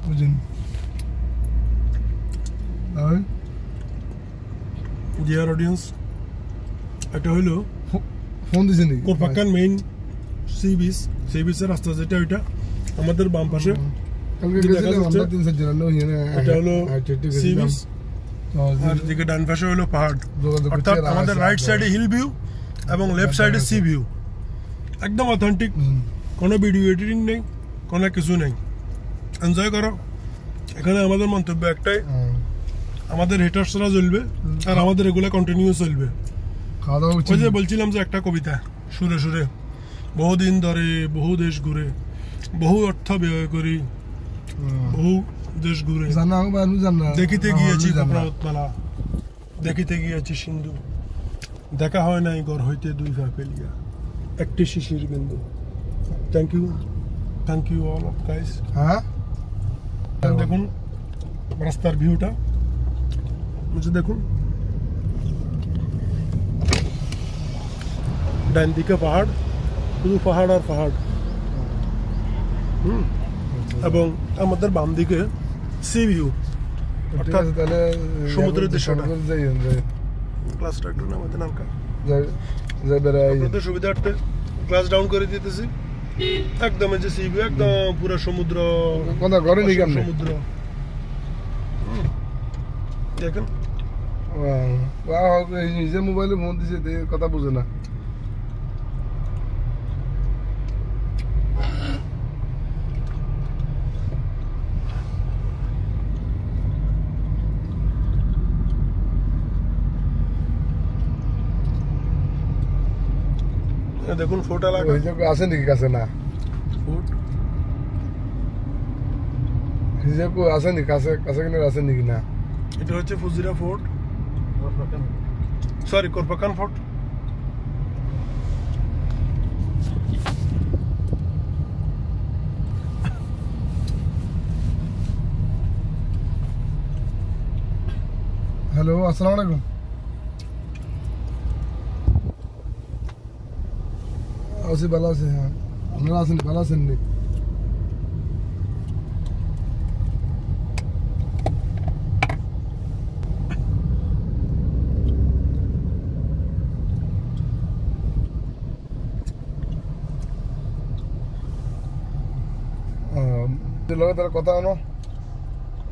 বুঝুন আর dear audience, এটা হলো ফোন দিছেন নাকি কোরপাক্কান মেইন সি বিচের রাস্তা যেটা ওইটা আমাদের বাম পাশে। কালকে গেছিলাম আমরা 3-4 জন এটা হলো সি বিচ, আর এদিকে ডান পাশে হলো পাহাড়। অর্থাৎ আমাদের রাইট সাইডে হিল ভিউ এবং লেফট সাইডে সি ভিউ, একদম অথেন্টিক, কোনো ভিডিও এডিটিং নেই, কোনো কিছু নেই। এনজয় করো। এখানে আমাদের মন্তব্য একটাই, আমাদের হেটার্সরা জ্বলবে আর আমাদের এগুলা কন্টিনিউ চলবে। খাওয়া দাওয়া ওই যে বলছিলাম যে একটা কবিতা সুরে সুরে, বহুদিন ধরে বহু দেশ ঘুরে, বহু অর্থ ব্যয় করি, বহু দেশ ঘুরে, দেখিতে গিয়েছি কপড়াতমালা, দেখিতে গিয়েছি সিন্ধু, দেখা হয় নাই ঘর হইতে দুই পা ফেলিয়া একটি শিশির বিন্দু। Thank you all of guys. হ্যাঁ দেখুন রাস্তার ভিউটা, দেখুন ডান দিকে পাহাড়, শুধু পাহাড় আর পাহাড়, এবং আমাদের বাম দিকে সি ভিউ, অর্থাৎ সমুদ্রের দৃশ্যটা। ক্লাসটা একটু নামাতে নামকা আপনাদের সুবিধার্থে ক্লাস ডাউন করে দিতেছি। একদম এই যে সি ভিউ, একদম পুরো সমুদ্র, সমুদ্র দেখেন। নিজে মোবাইলে ফোন দিছে, কথা বুঝে না। দেখুন ফোর্ট এলাকা আছে নাকি কাছে? না ফোর্ট হিজেকো আছে নাকি কাছে? কাছে কিনে আছে নাকি? না, এটা হচ্ছে ফুজিরা ফোর্ট, সরি কোরপাক্কান ফোর্ট। হ্যালো, আসসালামু আলাইকুম। আছি, ভালো আছে। হ্যাঁ, আপনারা আছেন? ভালো আছেন? লগে তার কথা হলো